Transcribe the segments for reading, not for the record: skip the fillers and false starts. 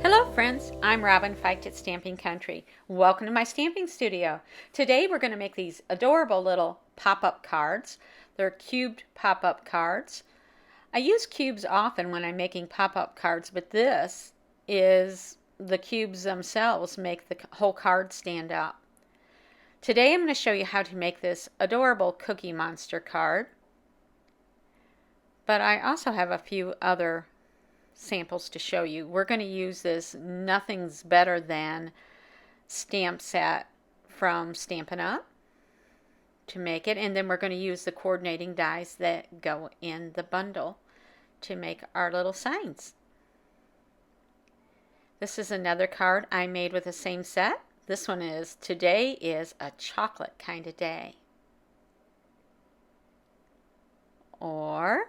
Hello friends, I'm Robin Fiked at Stamping Country. Welcome to my stamping studio. Today we're going to make these adorable little pop-up cards. They're cubed pop-up cards. I use cubes often when I'm making pop-up cards, but this is the cubes themselves make the whole card stand up. Today I'm going to show you how to make this adorable Cookie Monster card, but I also have a few other samples to show you. We're going to use this Nothing's Better Than stamp set from Stampin' Up! To make it, and then we're going to use the coordinating dies that go in the bundle to make our little signs. This is another card I made with the same set. This one is Today is a Chocolate Kind of Day. Or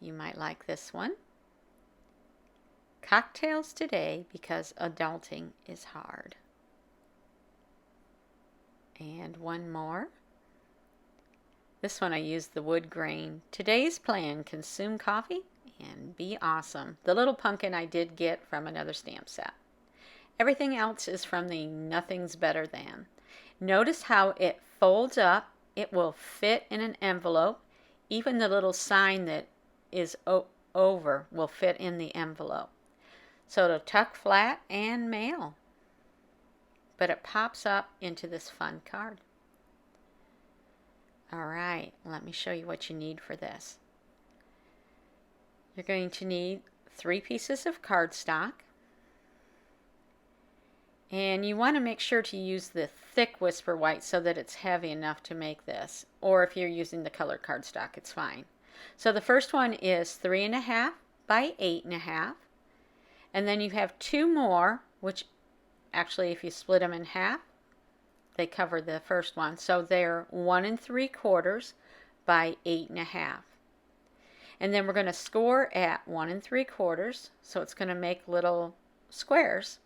you might like this one. Cocktails today because adulting is hard. And one more. This one I used the wood grain. Today's plan, consume coffee and be awesome. The little pumpkin I did get from another stamp set. Everything else is from the Nothing's Better Than. Notice how it folds up. It will fit in an envelope. Even the little sign that is over will fit in the envelope. So it'll tuck flat and mail. But it pops up into this fun card. Alright, let me show you what you need for this. You're going to need 3 pieces of cardstock. And you want to make sure to use the thick Whisper White so that it's heavy enough to make this. Or if you're using the colored cardstock, it's fine. So the first one is 3.5 by 8.5. And then you have 2 more, which actually if you split them in half, they cover the first one. So they're 1 3/4 by 8.5. And then we're going to score at 1 3/4, so it's going to make little squares.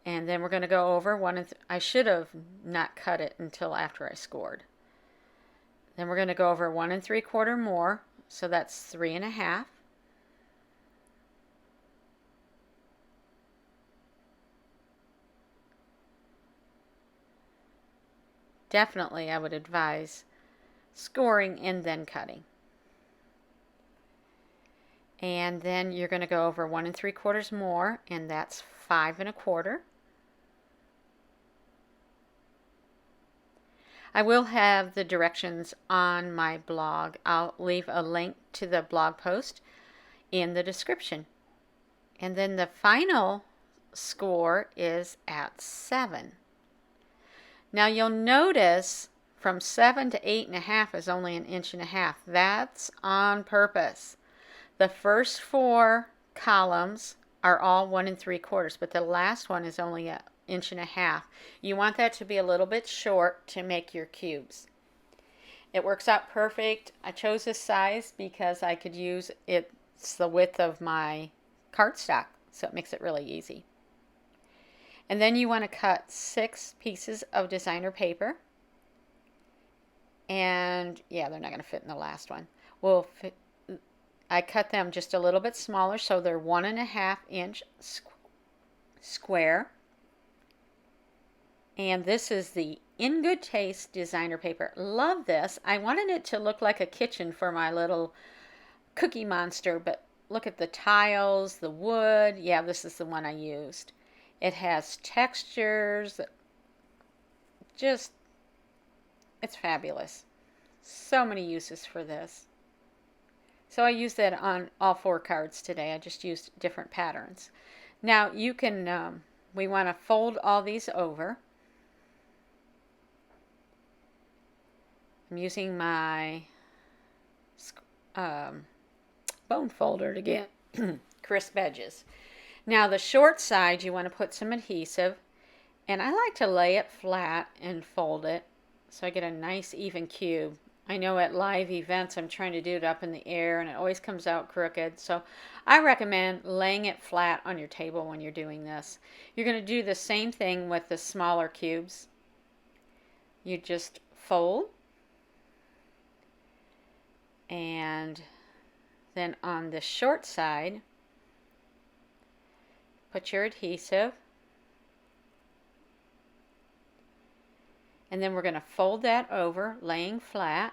And then we're going to go over I should have not cut it until after I scored. Then we're going to go over 1 3/4 more, so that's 3.5. Definitely, I would advise scoring and then cutting. And then you're going to go over 1 3/4 more, and that's 5.25. I will have the directions on my blog. I'll leave a link to the blog post in the description. And then the final score is at 7. Now you'll notice from 7 to 8.5 is only 1.5 inches. That's on purpose. The first 4 columns are all 1 3/4, but the last one is only 1.5 inches. You want that to be a little bit short to make your cubes. It works out perfect. I chose this size because I could use it's the width of my cardstock, so it makes it really easy. And then you want to cut 6 pieces of designer paper. And yeah, they're not going to fit in the last one. I cut them just a little bit smaller, so they're 1.5 inch square. And this is the In Good Taste designer paper. Love this. I wanted it to look like a kitchen for my little Cookie Monster, but look at the tiles, the wood. Yeah, this is the one I used. It has textures. It's fabulous. So many uses for this. So I used that on all 4 cards today. I just used different patterns. Now you can, we want to fold all these over. I'm using my bone folder to get crisp edges. Now the short side, you want to put some adhesive, and I like to lay it flat and fold it so I get a nice even cube. I know at live events I'm trying to do it up in the air and it always comes out crooked, so I recommend laying it flat on your table when you're doing this. You're going to do the same thing with the smaller cubes. You just fold, and then on the short side put your adhesive. And then we're going to fold that over, laying flat.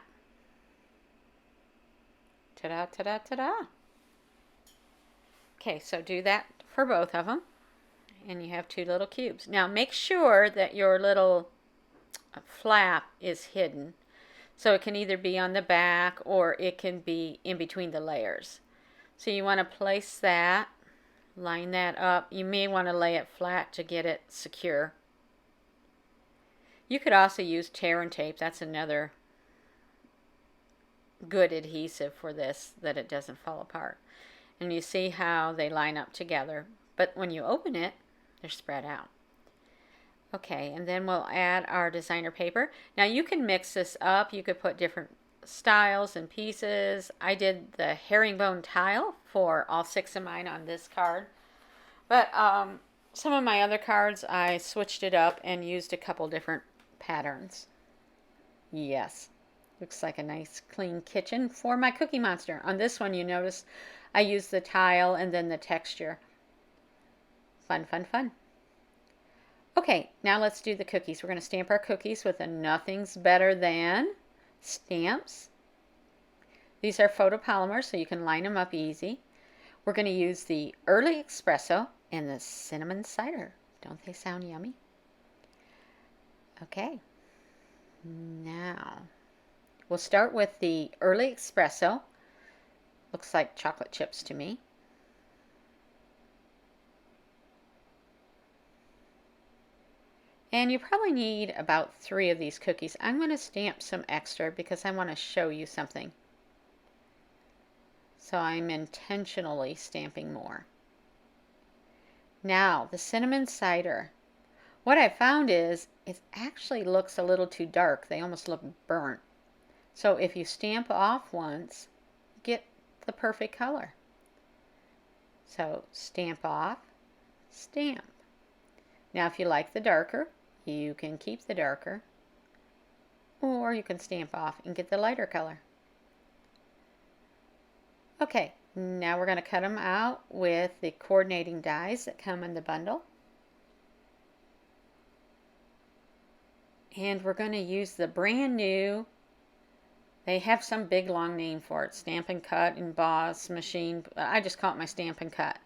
Ta-da, ta-da, ta-da. Okay, so do that for both of them. And you have two little cubes. Now make sure that your little flap is hidden. So it can either be on the back or it can be in between the layers. So you want to place that, line that up. You may want to lay it flat to get it secure. You could also use tear and tape. That's another good adhesive for this, that it doesn't fall apart. And you see how they line up together. But when you open it, they're spread out. Okay, and then we'll add our designer paper. Now you can mix this up. You could put different styles and pieces. I did the herringbone tile for all 6 of mine on this card. But some of my other cards, I switched it up and used a couple different patterns. Yes, looks like a nice clean kitchen for my Cookie Monster. On this one, you notice I used the tile and then the texture. Fun, fun, fun. Okay, now let's do the cookies. We're going to stamp our cookies with a Nothing's Better Than stamps. These are photopolymers, so you can line them up easy. We're going to use the Early Espresso and the Cinnamon Cider. Don't they sound yummy? Okay, now we'll start with the Early Espresso. Looks like chocolate chips to me. And you probably need about 3 of these cookies. I'm going to stamp some extra because I want to show you something. So I'm intentionally stamping more. Now, the cinnamon cider. What I found is it actually looks a little too dark. They almost look burnt. So if you stamp off once, get the perfect color. So stamp off, stamp. Now if you like the darker, you can keep the darker, or you can stamp off and get the lighter color. Okay, now we're going to cut them out with the coordinating dies that come in the bundle. And we're going to use the brand new, they have some big long name for it, Stamp and Cut, Emboss, Machine. I just call it my Stamp and Cut.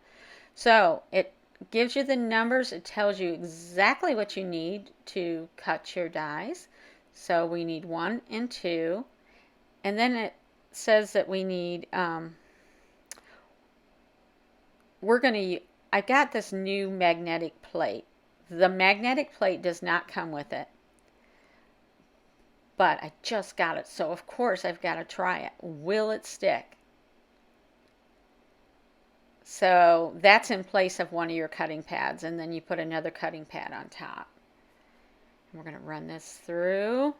So it gives you the numbers. It tells you exactly what you need to cut your dies. So we need 1 and 2. And then it says that we need, I got this new magnetic plate. The magnetic plate does not come with it. But I just got it, so of course I've got to try it. Will it stick? So that's in place of one of your cutting pads, and then you put another cutting pad on top. And we're going to run this through.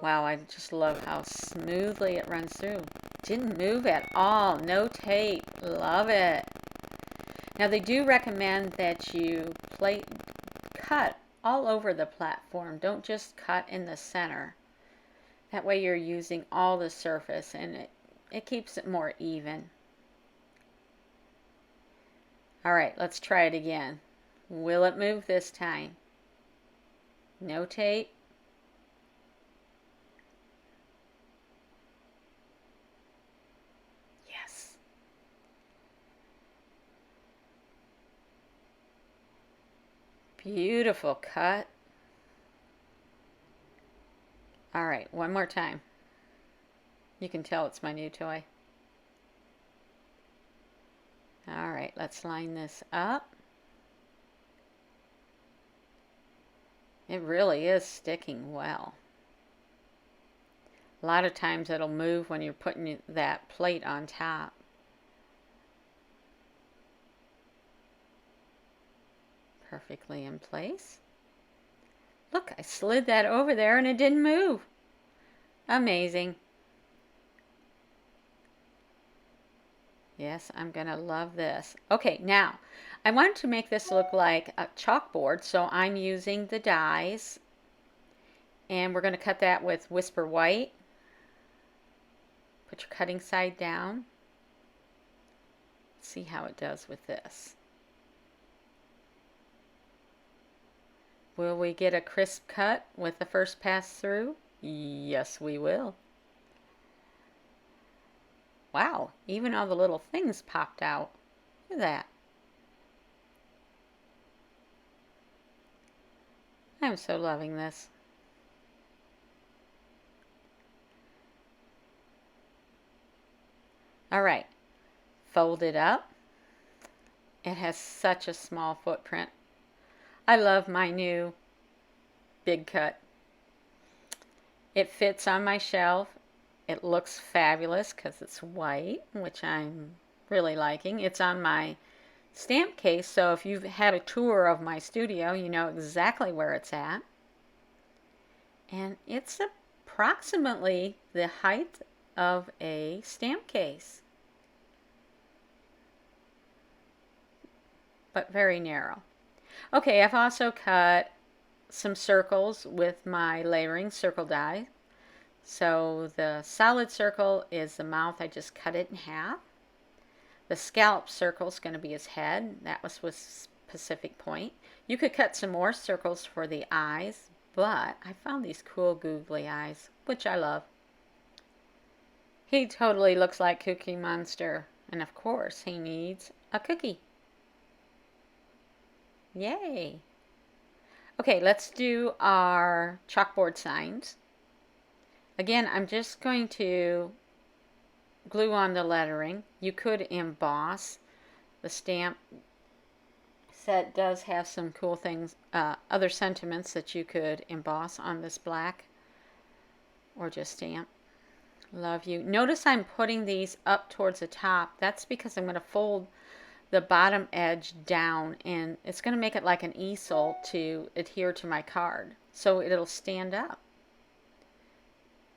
Wow, I just love how smoothly it runs through. Didn't move at all. No tape. Love it. Now they do recommend that you cut all over the platform. Don't just cut in the center. That way you're using all the surface and it keeps it more even. Alright, let's try it again. Will it move this time? No tape. Yes. Beautiful cut. Alright, one more time. You can tell it's my new toy. Alright, let's line this up. It really is sticking well. A lot of times it'll move when you're putting that plate on top. Perfectly in place. Look, I slid that over there and it didn't move. Amazing. Yes, I'm going to love this. Okay, now, I want to make this look like a chalkboard, so I'm using the dies. And we're going to cut that with Whisper White. Put your cutting side down. See how it does with this. Will we get a crisp cut with the first pass through? Yes, we will. Wow, even all the little things popped out. Look at that. I'm so loving this. All right, fold it up. It has such a small footprint. I love my new big cut. It fits on my shelf. It looks fabulous because it's white, which I'm really liking. It's on my stamp case, so if you've had a tour of my studio, you know exactly where it's at. And it's approximately the height of a stamp case, but very narrow. Okay, I've also cut some circles with my layering circle die. So the solid circle is the mouth. I just cut it in half. The scallop circle is going to be his head. That was with Pacific Point. You could cut some more circles for the eyes, but I found these cool googly eyes, which I love. He totally looks like Cookie Monster, and of course he needs a cookie. Yay! Okay, let's do our chalkboard signs. Again, I'm just going to glue on the lettering. You could emboss. The stamp set does have some cool things, other sentiments that you could emboss on this black or just stamp. Love you. Notice I'm putting these up towards the top. That's because I'm going to fold the bottom edge down, and it's going to make it like an easel to adhere to my card, so it'll stand up.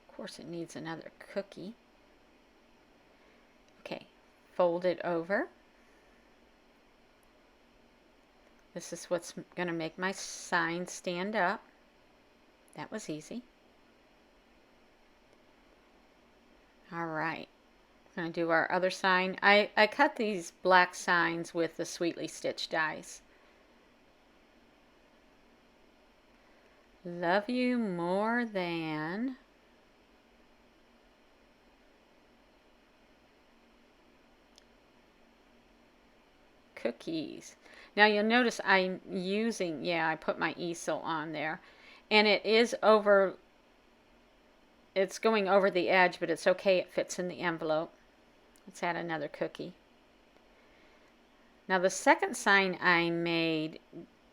Of course, it needs another cookie. Okay, fold it over. This is what's going to make my sign stand up. That was easy. All right, I'm going to do our other sign. I cut these black signs with the Sweetly Stitched dies. Love you more than cookies. Now you'll notice I'm using, I put my easel on there, and it is over, it's going over the edge, but it's okay, it fits in the envelope. Let's add another cookie. Now the second sign I made,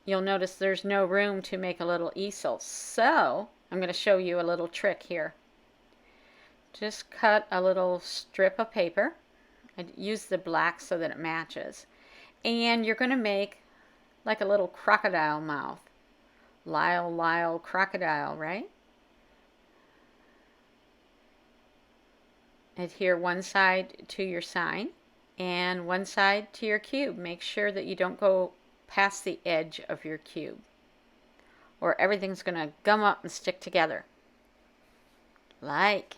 you'll notice there's no room to make a little easel, so I'm going to show you a little trick here. Just cut a little strip of paper. I use the black so that it matches. And you're going to make like a little crocodile mouth. Lyle, Lyle, crocodile, right? Adhere one side to your sign and one side to your cube. Make sure that you don't go past the edge of your cube, or everything's going to gum up and stick together. Like.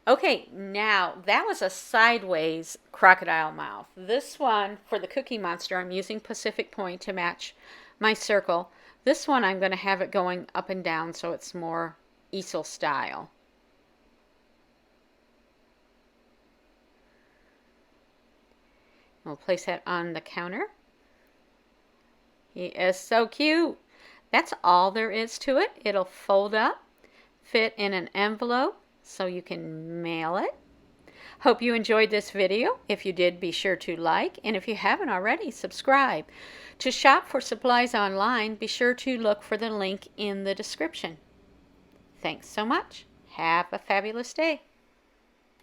Okay, now that was a sideways crocodile mouth. This one, for the Cookie Monster, I'm using Pacific Point to match my circle. This one I'm going to have it going up and down so it's more easel style. We'll place that on the counter. He is so cute. That's all there is to it. It'll fold up, fit in an envelope, so you can mail it. Hope you enjoyed this video. If you did, be sure to like, and if you haven't already, subscribe. To shop for supplies online, be sure to look for the link in the description. Thanks so much. Have a fabulous day.